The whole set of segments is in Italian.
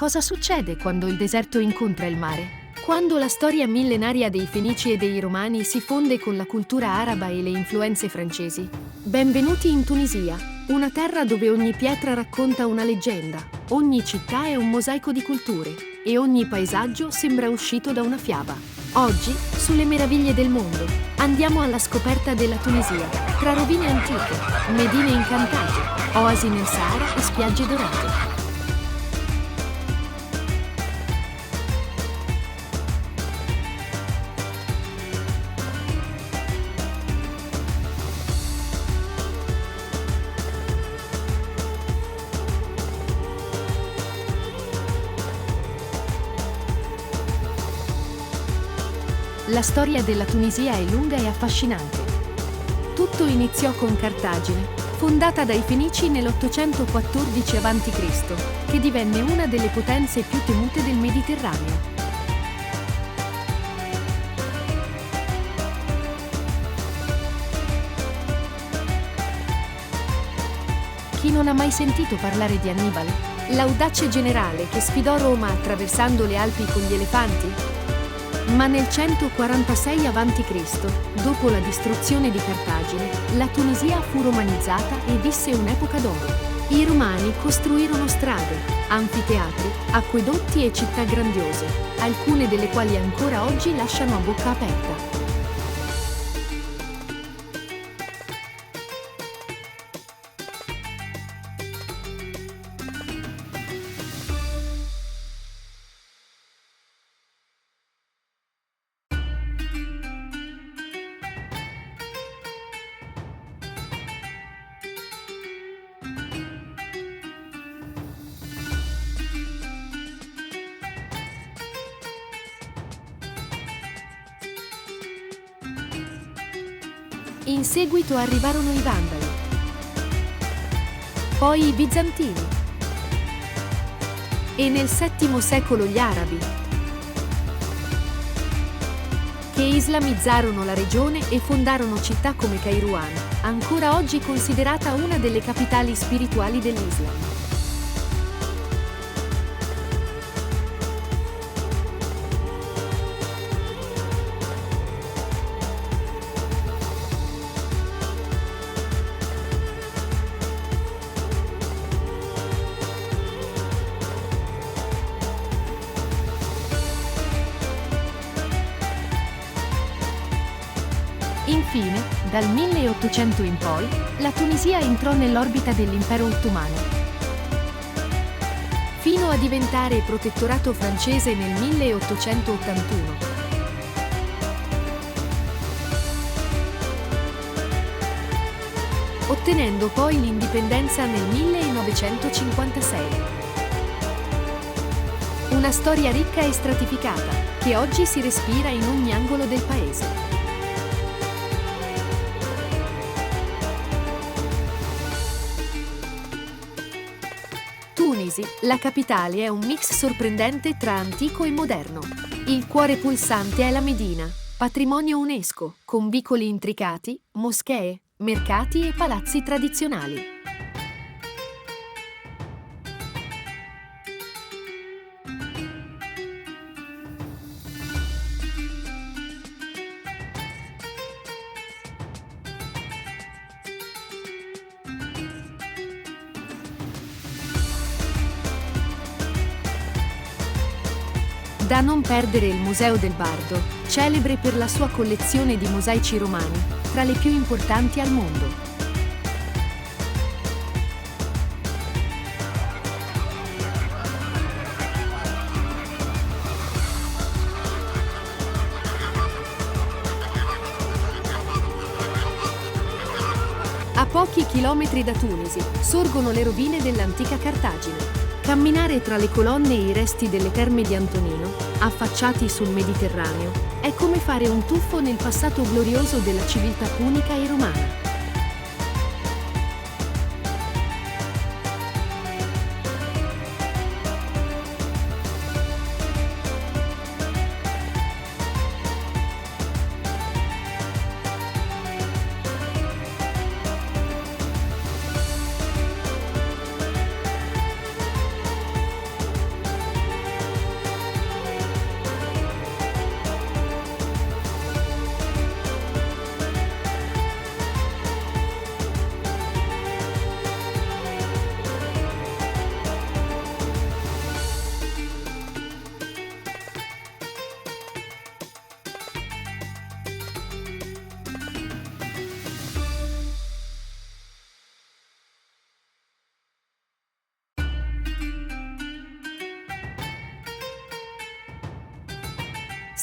Cosa succede quando il deserto incontra il mare? Quando la storia millenaria dei Fenici e dei Romani si fonde con la cultura araba e le influenze francesi. Benvenuti in Tunisia, una terra dove ogni pietra racconta una leggenda, ogni città è un mosaico di culture e ogni paesaggio sembra uscito da una fiaba. Oggi, sulle meraviglie del mondo, andiamo alla scoperta della Tunisia, tra rovine antiche, medine incantate, oasi nel Sahara e spiagge dorate. La storia della Tunisia è lunga e affascinante. Tutto iniziò con Cartagine, fondata dai Fenici nell'814 a.C., che divenne una delle potenze più temute del Mediterraneo. Chi non ha mai sentito parlare di Annibale? L'audace generale che sfidò Roma attraversando le Alpi con gli elefanti? Ma nel 146 a.C., dopo la distruzione di Cartagine, la Tunisia fu romanizzata e visse un'epoca d'oro. I Romani costruirono strade, anfiteatri, acquedotti e città grandiose, alcune delle quali ancora oggi lasciano a bocca aperta. In seguito arrivarono i Vandali, poi i Bizantini e nel VII secolo gli Arabi, che islamizzarono la regione e fondarono città come Kairouan, ancora oggi considerata una delle capitali spirituali dell'Islam. Infine, dal 1800 in poi, la Tunisia entrò nell'orbita dell'Impero Ottomano, fino a diventare protettorato francese nel 1881. Ottenendo poi l'indipendenza nel 1956. Una storia ricca e stratificata, che oggi si respira in ogni angolo del paese. Tunisi, la capitale, è un mix sorprendente tra antico e moderno. Il cuore pulsante è la Medina, patrimonio UNESCO, con vicoli intricati, moschee, mercati e palazzi tradizionali. Da non perdere il Museo del Bardo, celebre per la sua collezione di mosaici romani, tra le più importanti al mondo. A pochi chilometri da Tunisi sorgono le rovine dell'antica Cartagine. Camminare tra le colonne e i resti delle terme di Antonino, affacciati sul Mediterraneo, è come fare un tuffo nel passato glorioso della civiltà punica e romana.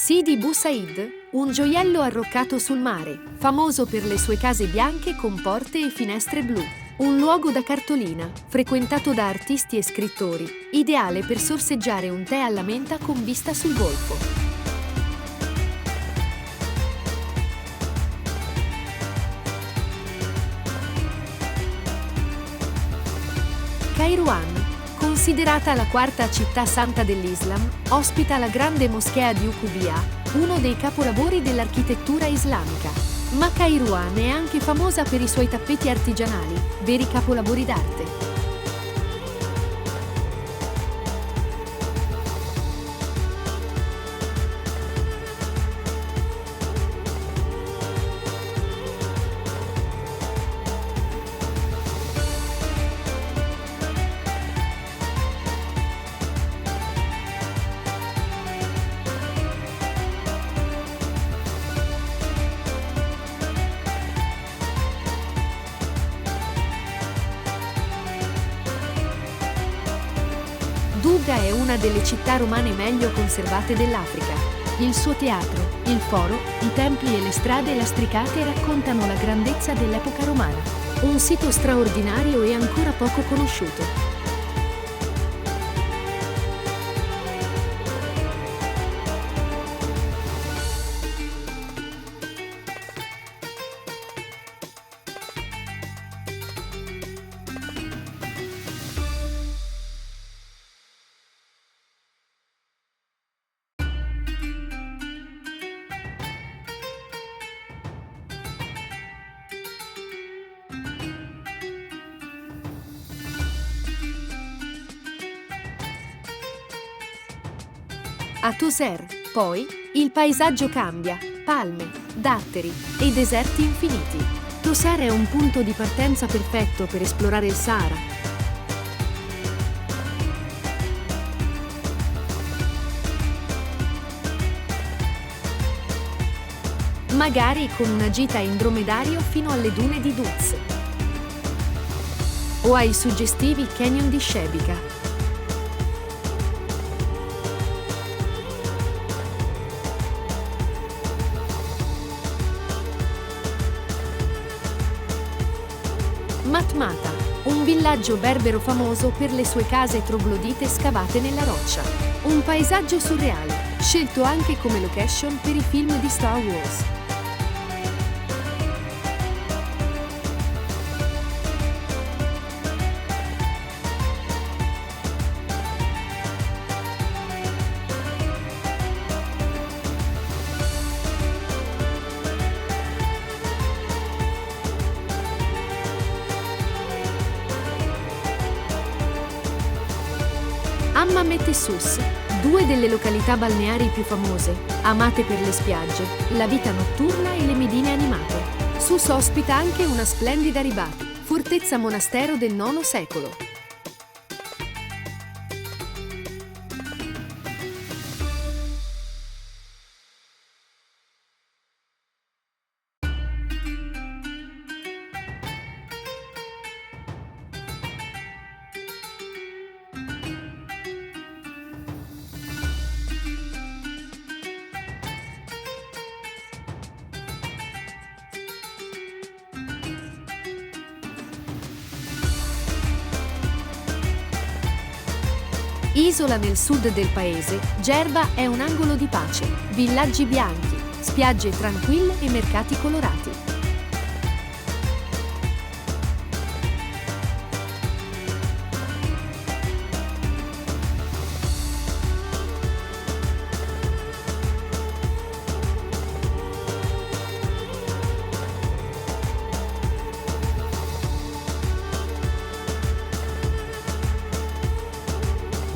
Sidi Bou Said, un gioiello arroccato sul mare, famoso per le sue case bianche con porte e finestre blu. Un luogo da cartolina, frequentato da artisti e scrittori, ideale per sorseggiare un tè alla menta con vista sul golfo. Kairouan, considerata la quarta città santa dell'Islam, ospita la grande moschea di Uqubia, uno dei capolavori dell'architettura islamica. Ma Kairouan è anche famosa per i suoi tappeti artigianali, veri capolavori d'arte. Douga è una delle città romane meglio conservate dell'Africa. Il suo teatro, il foro, i templi e le strade lastricate raccontano la grandezza dell'epoca romana. Un sito straordinario e ancora poco conosciuto. A Tozeur, poi, il paesaggio cambia, palme, datteri e deserti infiniti. Tozeur è un punto di partenza perfetto per esplorare il Sahara. Magari con una gita in dromedario fino alle dune di Duz. O ai suggestivi canyon di Shebica. Matmata, un villaggio berbero famoso per le sue case troglodite scavate nella roccia. Un paesaggio surreale, scelto anche come location per i film di Star Wars. Hammamet e Sousse, due delle località balneari più famose, amate per le spiagge, la vita notturna e le medine animate. Sousse ospita anche una splendida ribat, fortezza monastero del IX secolo. Isola nel sud del paese, Djerba è un angolo di pace, villaggi bianchi, spiagge tranquille e mercati colorati.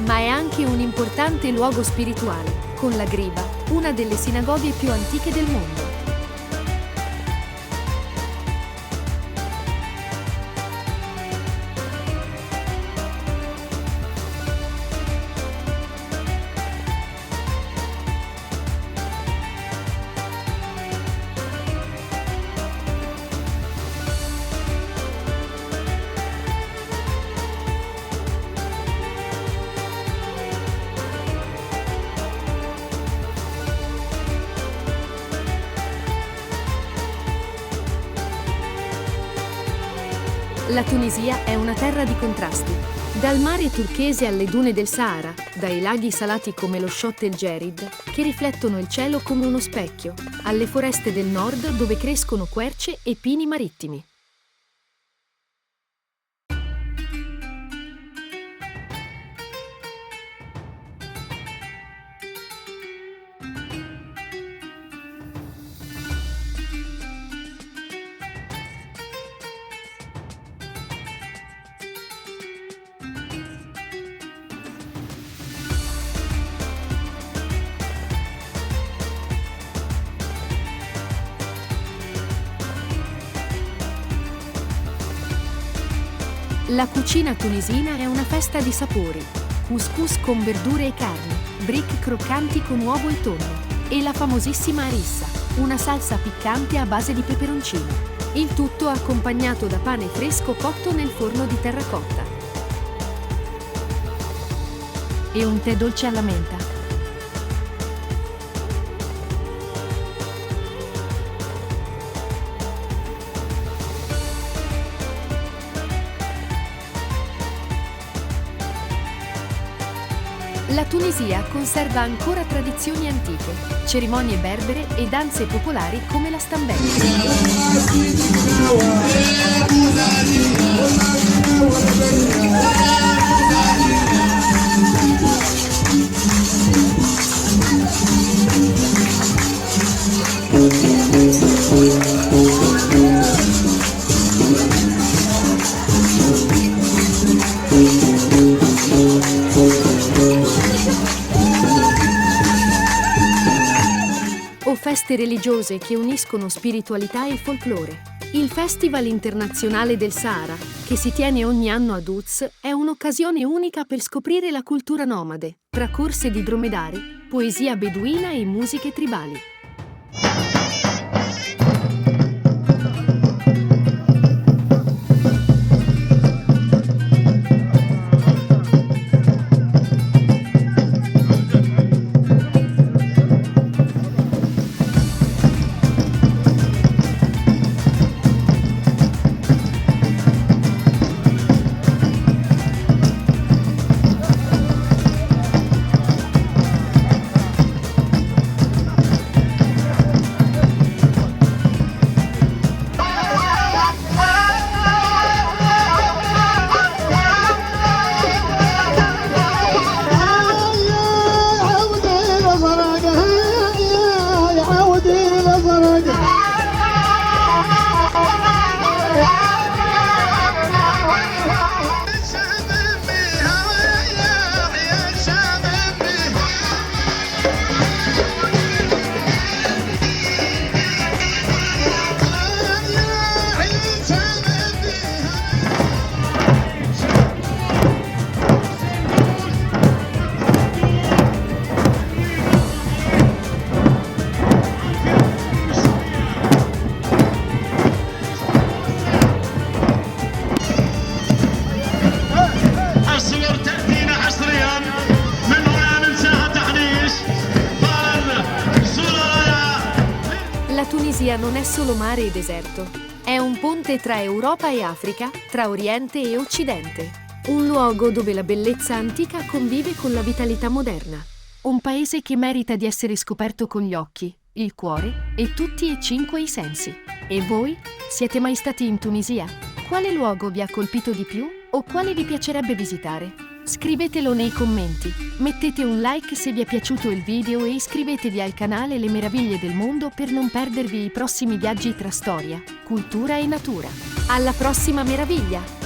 Ma è anche un importante luogo spirituale, con la Griba, una delle sinagoghe più antiche del mondo. La Tunisia è una terra di contrasti. Dal mare turchese alle dune del Sahara, dai laghi salati come lo Chott el Djerid, che riflettono il cielo come uno specchio, alle foreste del nord dove crescono querce e pini marittimi. La cucina tunisina è una festa di sapori. Couscous con verdure e carne, brick croccanti con uovo e tonno e la famosissima harissa, una salsa piccante a base di peperoncino. Il tutto accompagnato da pane fresco cotto nel forno di terracotta. E un tè dolce alla menta. La Tunisia conserva ancora tradizioni antiche, cerimonie berbere e danze popolari come la o feste religiose che uniscono spiritualità e folklore. Il Festival internazionale del Sahara, che si tiene ogni anno a Duz, è un'occasione unica per scoprire la cultura nomade, tra corse di dromedari, poesia beduina e musiche tribali. La Tunisia non è solo mare e deserto, è un ponte tra Europa e Africa, tra Oriente e Occidente. Un luogo dove la bellezza antica convive con la vitalità moderna. Un paese che merita di essere scoperto con gli occhi, il cuore e tutti e 5 i sensi. E voi? Siete mai stati in Tunisia? Quale luogo vi ha colpito di più o quale vi piacerebbe visitare? Scrivetelo nei commenti, mettete un like se vi è piaciuto il video e iscrivetevi al canale Le Meraviglie del Mondo per non perdervi i prossimi viaggi tra storia, cultura e natura. Alla prossima meraviglia!